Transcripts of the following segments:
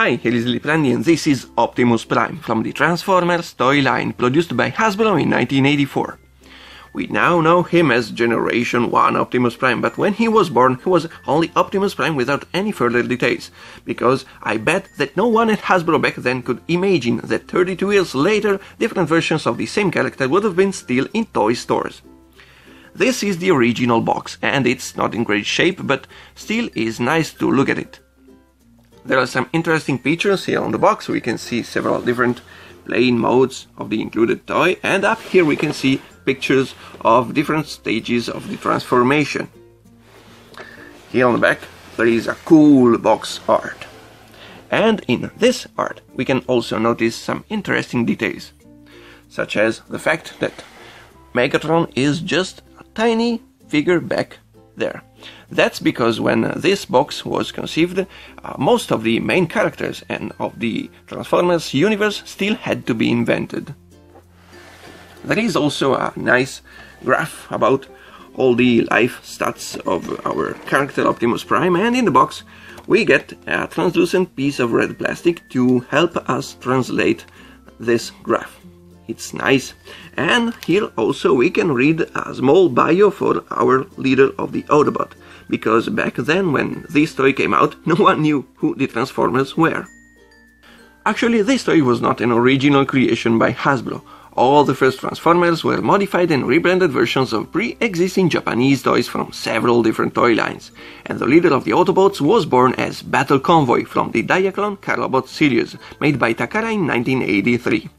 Hi, here is Liprandi and this is Optimus Prime from the Transformers toy line produced by Hasbro in 1984. We now know him as Generation 1 Optimus Prime, but when he was born he was only Optimus Prime without any further details, because I bet that no one at Hasbro back then could imagine that 32 years later different versions of the same character would have been still in toy stores. This is the original box, and it's not in great shape, but still is nice to look at it. There are some interesting pictures here on the box. We can see several different playing modes of the included toy, and up here we can see pictures of different stages of the transformation. Here on the back there is a cool box art. And in this art we can also notice some interesting details, such as the fact that Megatron is just a tiny figure back there. That's because when this box was conceived, most of the main characters and of the Transformers universe still had to be invented. There is also a nice graph about all the life stats of our character Optimus Prime, and in the box we get a translucent piece of red plastic to help us translate this graph. It's nice. And here also we can read a small bio for our leader of the Autobot, because back then when this toy came out no one knew who the Transformers were. Actually, this toy was not an original creation by Hasbro. All the first Transformers were modified and rebranded versions of pre-existing Japanese toys from several different toy lines, and the leader of the Autobots was born as Battle Convoy from the Diaclone Carlobot series, made by Takara in 1983.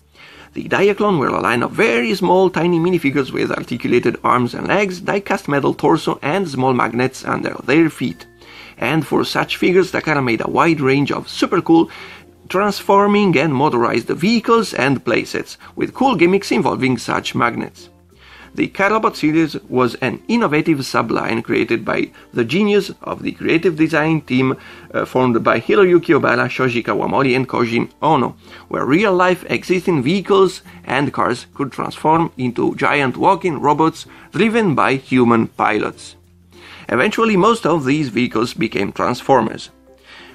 The Diaclone were a line of very small tiny minifigures with articulated arms and legs, die-cast metal torso and small magnets under their feet. And for such figures Takara made a wide range of super cool transforming and motorized vehicles and playsets, with cool gimmicks involving such magnets. The Carlobot series was an innovative subline created by the genius of the creative design team formed by Hiroyuki Obara, Shoji Kawamori and Kojin Ono, where real-life existing vehicles and cars could transform into giant walking robots driven by human pilots. Eventually most of these vehicles became Transformers.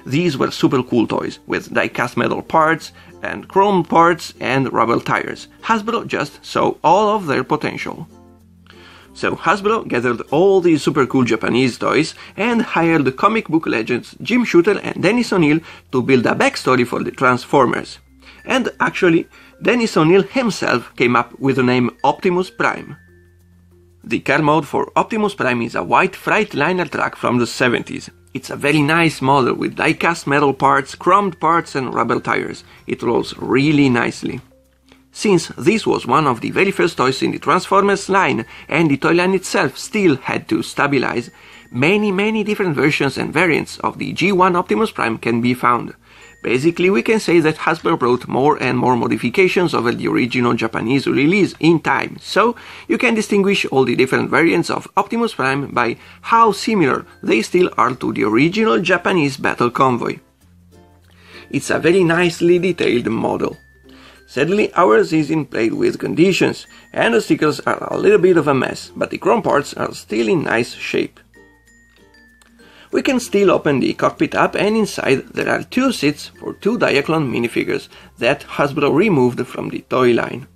These were super cool toys, with die-cast metal parts and chrome parts and rubber tires. Hasbro just saw all of their potential. So Hasbro gathered all these super cool Japanese toys and hired comic book legends Jim Shooter and Dennis O'Neil to build a backstory for the Transformers. And actually, Dennis O'Neil himself came up with the name Optimus Prime. The car mode for Optimus Prime is a white Freightliner truck from the 70s. It's a very nice model with die-cast metal parts, chromed parts and rubber tires. It rolls really nicely. Since this was one of the very first toys in the Transformers line, and the toy line itself still had to stabilize, many different versions and variants of the G1 Optimus Prime can be found. Basically, we can say that Hasbro brought more and more modifications over the original Japanese release in time, so you can distinguish all the different variants of Optimus Prime by how similar they still are to the original Japanese Battle Convoy. It's a very nicely detailed model. Sadly, ours is in played with conditions, and the stickers are a little bit of a mess, but the chrome parts are still in nice shape. We can still open the cockpit up, and inside there are two seats for two Diaclone minifigures that Hasbro removed from the toy line.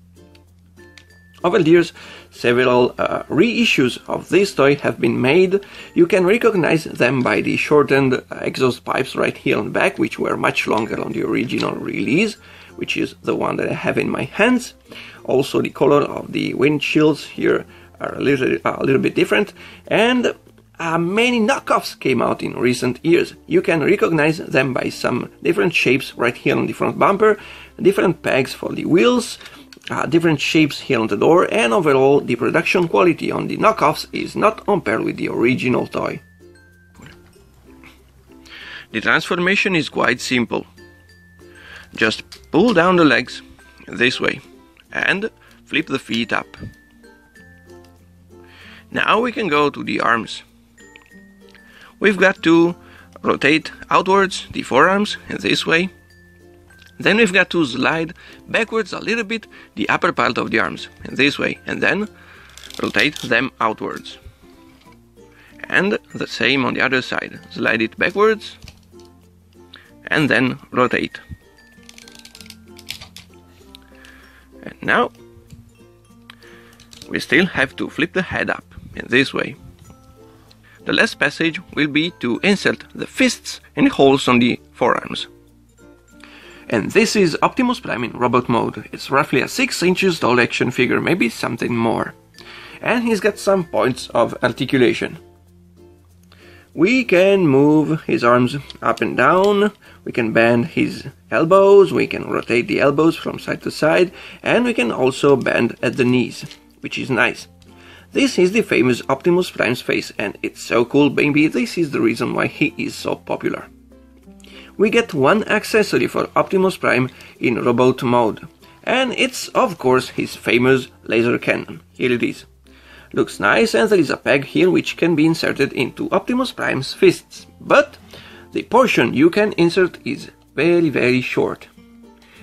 Over the years, several reissues of this toy have been made. You can recognize them by the shortened exhaust pipes right here on the back, which were much longer on the original release, which is the one that I have in my hands. Also the color of the windshields here are a little bit different, and many knockoffs came out in recent years. You can recognize them by some different shapes right here on the front bumper, different pegs for the wheels, different shapes here on the door, and overall the production quality on the knockoffs is not on par with the original toy. The transformation is quite simple. Just pull down the legs this way and flip the feet up. Now we can go to the arms. We've got to rotate outwards the forearms in this way. Then we've got to slide backwards a little bit the upper part of the arms in this way, and then rotate them outwards. And the same on the other side. Slide it backwards and then rotate. And now we still have to flip the head up in this way. The last passage will be to insert the fists in the holes on the forearms. And this is Optimus Prime in robot mode. It's roughly a 6 inches tall action figure, maybe something more. And he's got some points of articulation. We can move his arms up and down, we can bend his elbows, we can rotate the elbows from side to side, and we can also bend at the knees, which is nice. This is the famous Optimus Prime's face, and it's so cool, baby. This is the reason why he is so popular. We get one accessory for Optimus Prime in robot mode, and it's of course his famous laser cannon. Here it is. Looks nice, and there is a peg here which can be inserted into Optimus Prime's fists, but the portion you can insert is very short.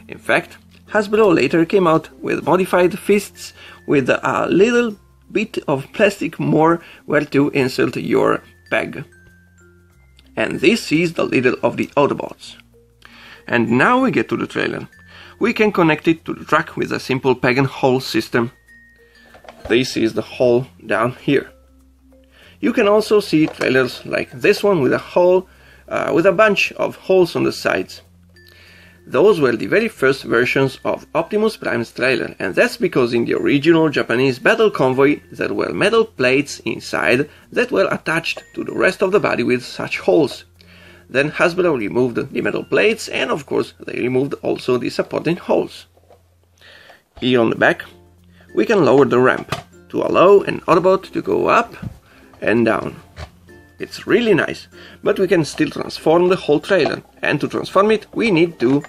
In fact, HASBRO later came out with modified fists with a little bit of plastic more where to insert your peg. And this is the leader of the Autobots. And now we get to the trailer. We can connect it to the truck with a simple peg and hole system. This is the hole down here. You can also see trailers like this one with a hole, with a bunch of holes on the sides. Those were the very first versions of Optimus Prime's trailer, and that's because in the original Japanese battle convoy there were metal plates inside that were attached to the rest of the body with such holes. Then HASBRO removed the metal plates, and of course they removed also the supporting holes. Here on the back we can lower the ramp to allow an Autobot to go up and down. It's really nice, but we can still transform the whole trailer, and to transform it we need to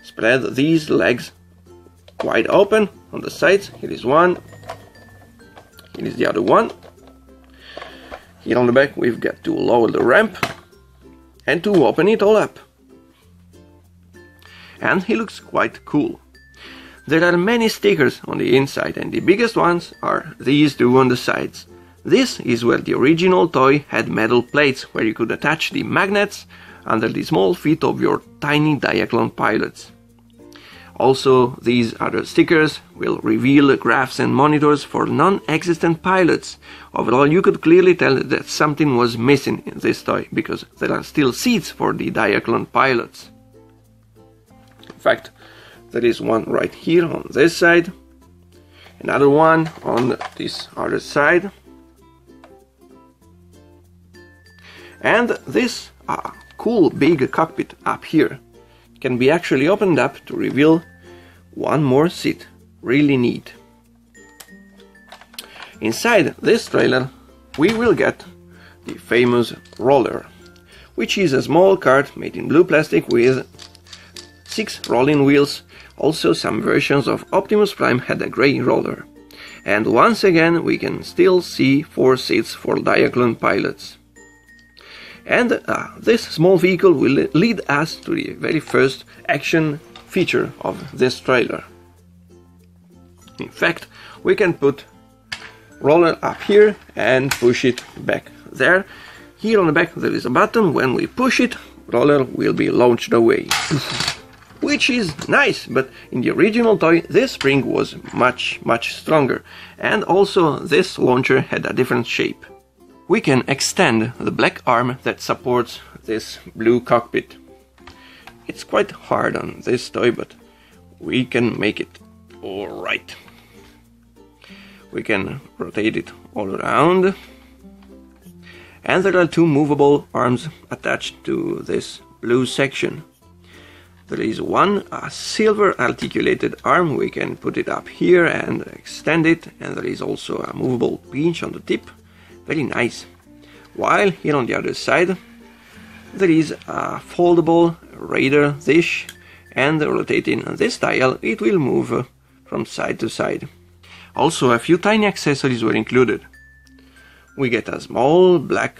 spread these legs wide open on the sides. Here is one, here is the other one. Here on the back we've got to lower the ramp and to open it all up. And he looks quite cool. There are many stickers on the inside, and the biggest ones are these two on the sides. This is where the original toy had metal plates where you could attach the magnets under the small feet of your tiny Diaclone pilots. Also, these other stickers will reveal graphs and monitors for non-existent pilots. Overall, you could clearly tell that something was missing in this toy, because there are still seats for the Diaclone pilots. In fact, there is one right here on this side, another one on this other side, and this cool big cockpit up here can be actually opened up to reveal one more seat. Really neat. Inside this trailer we will get the famous roller, which is a small cart made in blue plastic with 6 rolling wheels. Also, some versions of Optimus Prime had a grey roller. And once again we can still see 4 seats for Diaclone pilots. And this small vehicle will lead us to the very first action feature of this trailer. In fact, we can put roller up here and push it back there. Here on the back there is a button. When we push it, roller will be launched away. Which is nice, but in the original toy this spring was much stronger, and also this launcher had a different shape. We can extend the black arm that supports this blue cockpit. It's quite hard on this toy, but we can make it alright. We can rotate it all around, and there are 2 movable arms attached to this blue section. There is one, a silver articulated arm. We can put it up here and extend it, and there is also a movable pinch on the tip. Very nice. While here on the other side there is a foldable radar dish, and rotating this dial it will move from side to side. Also, a few tiny accessories were included. We get a small black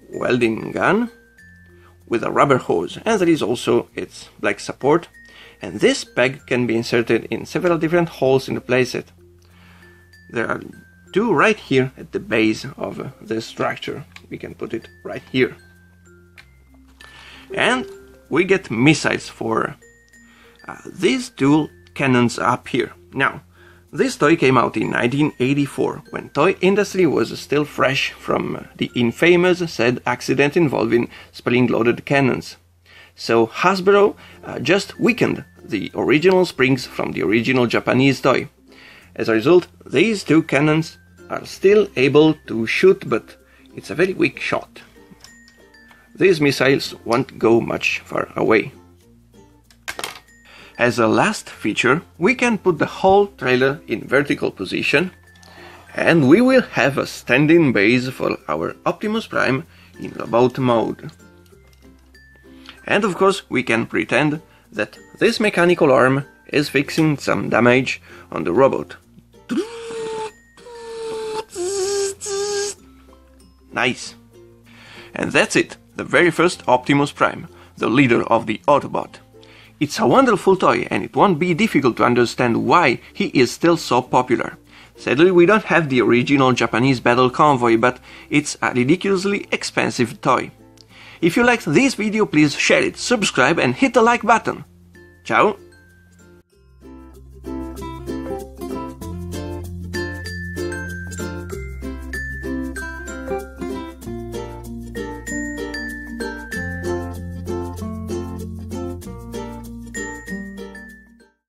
welding gun with a rubber hose, and there is also its black support, and this peg can be inserted in several different holes in the playset. There are 2 right here at the base of this structure. We can put it right here. And we get missiles for these two cannons up here. Now, this toy came out in 1984, when toy industry was still fresh from the infamous said accident involving spring-loaded cannons. So Hasbro just weakened the original springs from the original Japanese toy. As a result, these two cannons are still able to shoot, but it's a very weak shot. These missiles won't go much far away. As a last feature, we can put the whole trailer in vertical position, and we will have a standing base for our Optimus Prime in robot mode. And of course, we can pretend that this mechanical arm is fixing some damage on the robot. Nice! And that's it, the very first Optimus Prime, the leader of the Autobot. It's a wonderful toy, and it won't be difficult to understand why he is still so popular. Sadly, we don't have the original Japanese battle convoy, but it's a ridiculously expensive toy. If you liked this video, please share it, subscribe and hit the like button. Ciao!